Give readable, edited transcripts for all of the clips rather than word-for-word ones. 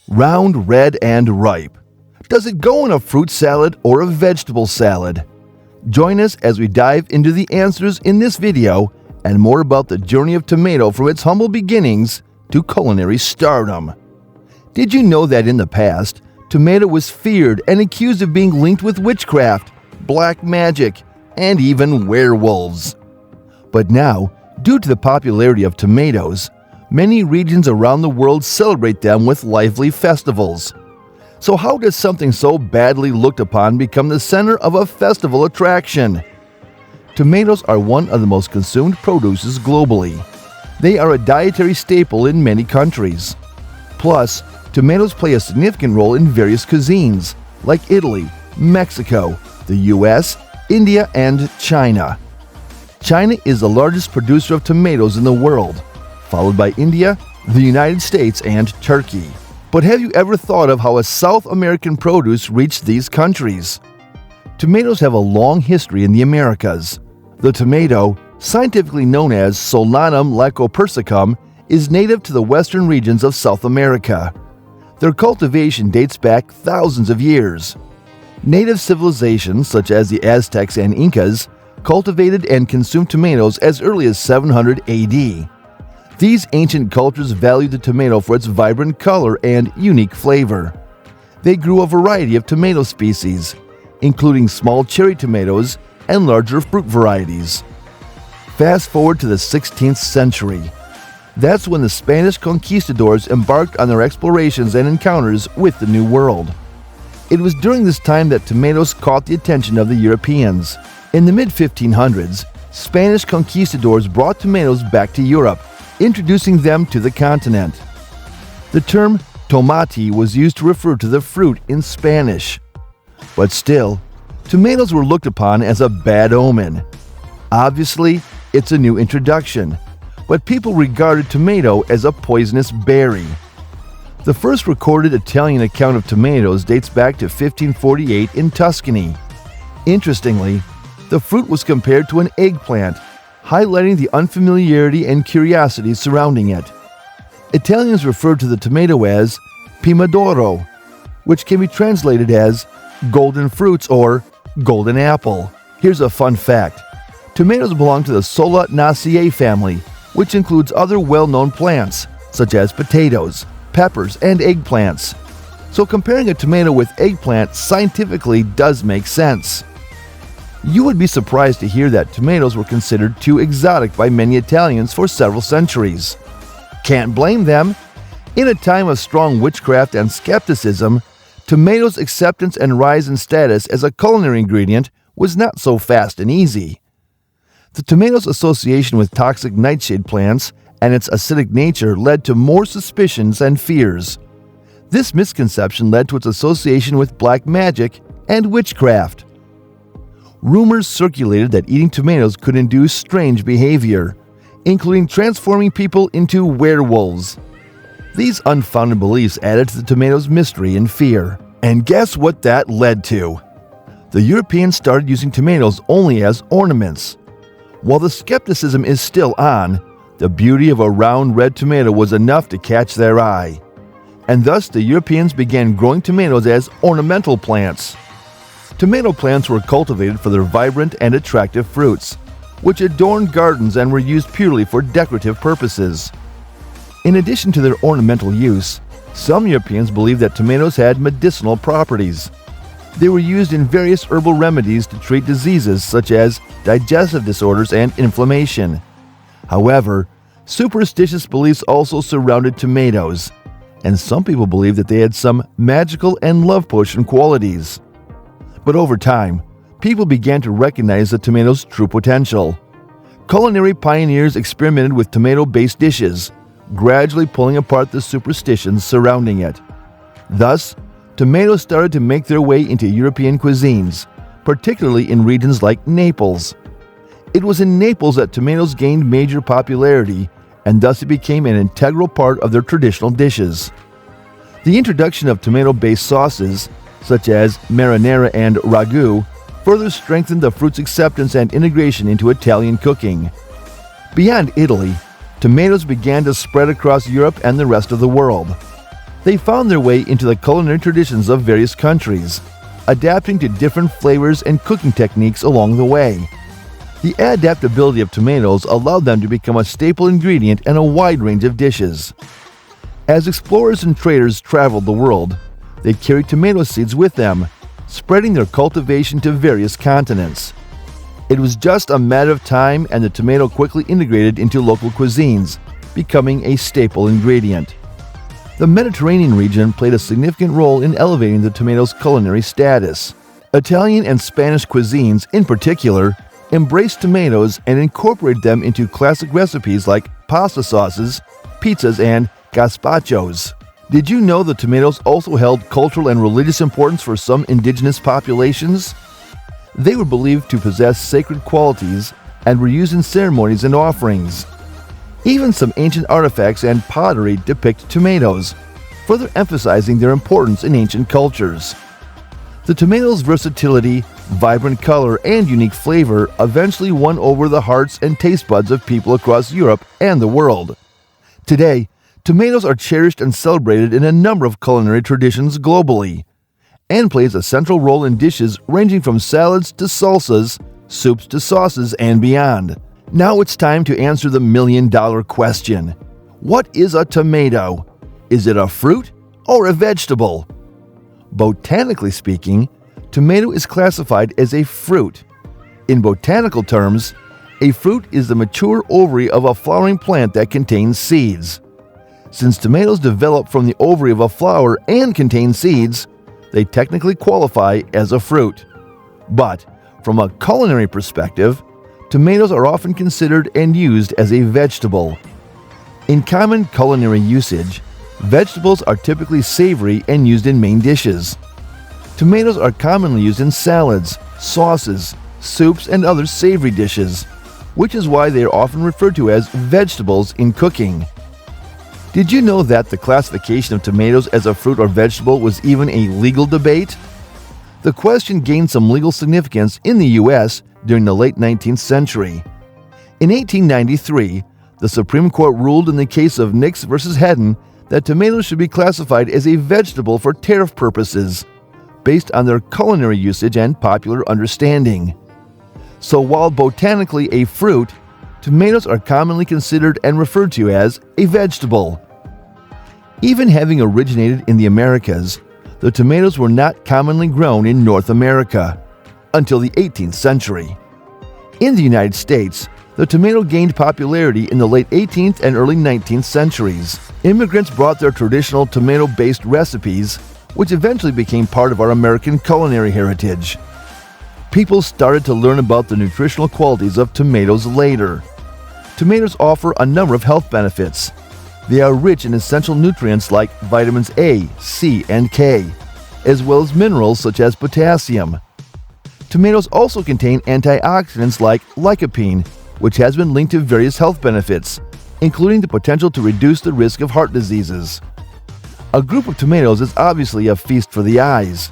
Round, red, and ripe. Does it go in a fruit salad or a vegetable salad? Join us as we dive into the answers in this video and more about the journey of tomato from its humble beginnings to culinary stardom. Did you know that in the past, tomato was feared and accused of being linked with witchcraft, black magic, and even werewolves? But now, due to the popularity of tomatoes, many regions around the world celebrate them with lively festivals. So how does something so badly looked upon become the center of a festival attraction? Tomatoes are one of the most consumed produces globally. They are a dietary staple in many countries. Plus, tomatoes play a significant role in various cuisines, like Italy, Mexico, the US, India, and China. China is the largest producer of tomatoes in the world, followed by India, the United States, and Turkey. But have you ever thought of how a South American produce reached these countries? Tomatoes have a long history in the Americas. The tomato, scientifically known as Solanum lycopersicum, is native to the western regions of South America. Their cultivation dates back thousands of years. Native civilizations such as the Aztecs and Incas cultivated and consumed tomatoes as early as 700 AD. These ancient cultures valued the tomato for its vibrant color and unique flavor. They grew a variety of tomato species, including small cherry tomatoes and larger fruit varieties. Fast forward to the 16th century. That's when the Spanish conquistadors embarked on their explorations and encounters with the New World. It was during this time that tomatoes caught the attention of the Europeans. In the mid-1500s, Spanish conquistadors brought tomatoes back to Europe, introducing them to the continent. The term tomate was used to refer to the fruit in Spanish. But still, tomatoes were looked upon as a bad omen. Obviously, it's a new introduction, but people regarded tomato as a poisonous berry. The first recorded Italian account of tomatoes dates back to 1548 in Tuscany. Interestingly, the fruit was compared to an eggplant, highlighting the unfamiliarity and curiosity surrounding it. Italians referred to the tomato as pomodoro, which can be translated as golden fruits or golden apple. Here's a fun fact. Tomatoes belong to the Solanaceae family, which includes other well-known plants, such as potatoes, peppers, and eggplants. So comparing a tomato with eggplant scientifically does make sense. You would be surprised to hear that tomatoes were considered too exotic by many Italians for several centuries. Can't blame them. In a time of strong witchcraft and skepticism, tomatoes' acceptance and rise in status as a culinary ingredient was not so fast and easy. The tomato's association with toxic nightshade plants and its acidic nature led to more suspicions and fears. This misconception led to its association with black magic and witchcraft. Rumors circulated that eating tomatoes could induce strange behavior, including transforming people into werewolves. These unfounded beliefs added to the tomato's mystery and fear. And guess what that led to? The Europeans started using tomatoes only as ornaments. While the skepticism is still on, the beauty of a round red tomato was enough to catch their eye. And thus the Europeans began growing tomatoes as ornamental plants. Tomato plants were cultivated for their vibrant and attractive fruits, which adorned gardens and were used purely for decorative purposes. In addition to their ornamental use, some Europeans believed that tomatoes had medicinal properties. They were used in various herbal remedies to treat diseases such as digestive disorders and inflammation. However, superstitious beliefs also surrounded tomatoes, and some people believed that they had some magical and love potion qualities. But over time, people began to recognize the tomato's true potential. Culinary pioneers experimented with tomato-based dishes, gradually pulling apart the superstitions surrounding it. Thus, tomatoes started to make their way into European cuisines, particularly in regions like Naples. It was in Naples that tomatoes gained major popularity, and thus it became an integral part of their traditional dishes. The introduction of tomato-based sauces, such as marinara and ragu, further strengthened the fruit's acceptance and integration into Italian cooking. Beyond Italy, tomatoes began to spread across Europe and the rest of the world. They found their way into the culinary traditions of various countries, adapting to different flavors and cooking techniques along the way. The adaptability of tomatoes allowed them to become a staple ingredient in a wide range of dishes. As explorers and traders traveled the world, they carried tomato seeds with them, spreading their cultivation to various continents. It was just a matter of time, and the tomato quickly integrated into local cuisines, becoming a staple ingredient. The Mediterranean region played a significant role in elevating the tomato's culinary status. Italian and Spanish cuisines, in particular, embraced tomatoes and incorporated them into classic recipes like pasta sauces, pizzas, and gazpachos. Did you know the tomatoes also held cultural and religious importance for some indigenous populations? They were believed to possess sacred qualities and were used in ceremonies and offerings. Even some ancient artifacts and pottery depict tomatoes, further emphasizing their importance in ancient cultures. The tomato's versatility, vibrant color, and unique flavor eventually won over the hearts and taste buds of people across Europe and the world. Today, tomatoes are cherished and celebrated in a number of culinary traditions globally, and plays a central role in dishes ranging from salads to salsas, soups to sauces, and beyond. Now it's time to answer the million-dollar question. What is a tomato? Is it a fruit or a vegetable? Botanically speaking, tomato is classified as a fruit. In botanical terms, a fruit is the mature ovary of a flowering plant that contains seeds. Since tomatoes develop from the ovary of a flower and contain seeds, they technically qualify as a fruit. But from a culinary perspective, tomatoes are often considered and used as a vegetable. In common culinary usage, vegetables are typically savory and used in main dishes. Tomatoes are commonly used in salads, sauces, soups, and other savory dishes, which is why they are often referred to as vegetables in cooking. Did you know that the classification of tomatoes as a fruit or vegetable was even a legal debate? The question gained some legal significance in the U.S. during the late 19th century. In 1893, the Supreme Court ruled in the case of Nix v. Hedden that tomatoes should be classified as a vegetable for tariff purposes, based on their culinary usage and popular understanding. So while botanically a fruit, tomatoes are commonly considered and referred to as a vegetable. Even having originated in the Americas, the tomatoes were not commonly grown in North America until the 18th century. In the United States, the tomato gained popularity in the late 18th and early 19th centuries. Immigrants brought their traditional tomato-based recipes, which eventually became part of our American culinary heritage. People started to learn about the nutritional qualities of tomatoes later. Tomatoes offer a number of health benefits. They are rich in essential nutrients like vitamins A, C, and K, as well as minerals such as potassium. Tomatoes also contain antioxidants like lycopene, which has been linked to various health benefits, including the potential to reduce the risk of heart diseases. A group of tomatoes is obviously a feast for the eyes.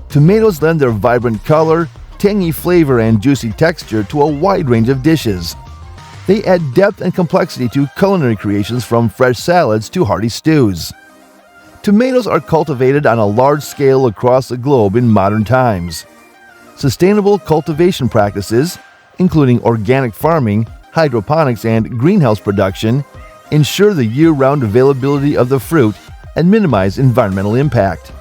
Tomatoes lend their vibrant color, tangy flavor, and juicy texture to a wide range of dishes. They add depth and complexity to culinary creations from fresh salads to hearty stews. Tomatoes are cultivated on a large scale across the globe in modern times. Sustainable cultivation practices, including organic farming, hydroponics, and greenhouse production, ensure the year-round availability of the fruit and minimize environmental impact.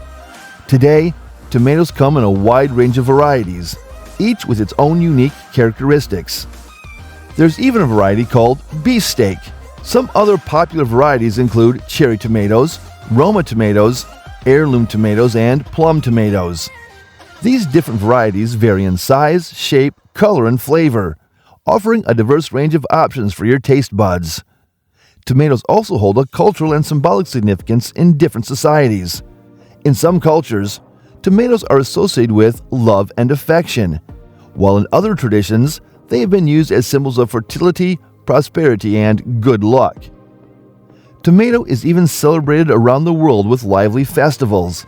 Today, tomatoes come in a wide range of varieties, each with its own unique characteristics. There's even a variety called beefsteak. Some other popular varieties include cherry tomatoes, Roma tomatoes, heirloom tomatoes, and plum tomatoes. These different varieties vary in size, shape, color, and flavor, offering a diverse range of options for your taste buds. Tomatoes also hold a cultural and symbolic significance in different societies. In some cultures, tomatoes are associated with love and affection, while in other traditions, they have been used as symbols of fertility, prosperity, and good luck. Tomato is even celebrated around the world with lively festivals.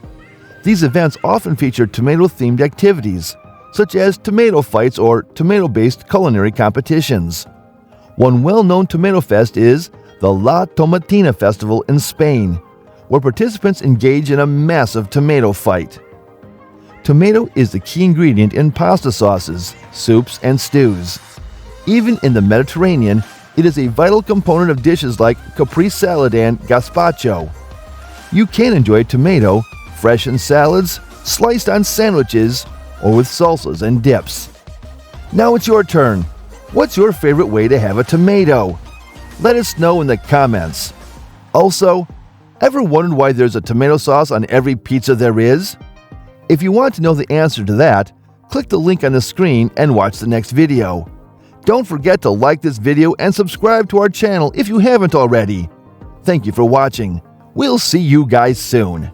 These events often feature tomato-themed activities, such as tomato fights or tomato-based culinary competitions. One well-known tomato fest is the La Tomatina Festival in Spain, where participants engage in a massive tomato fight. Tomato is the key ingredient in pasta sauces, soups, and stews. Even in the Mediterranean, it is a vital component of dishes like caprese salad and gazpacho. You can enjoy tomato fresh in salads, sliced on sandwiches, or with salsas and dips. Now it's your turn. What's your favorite way to have a tomato? Let us know in the comments. Also, ever wondered why there's a tomato sauce on every pizza there is? If you want to know the answer to that, click the link on the screen and watch the next video. Don't forget to like this video and subscribe to our channel if you haven't already. Thank you for watching. We'll see you guys soon.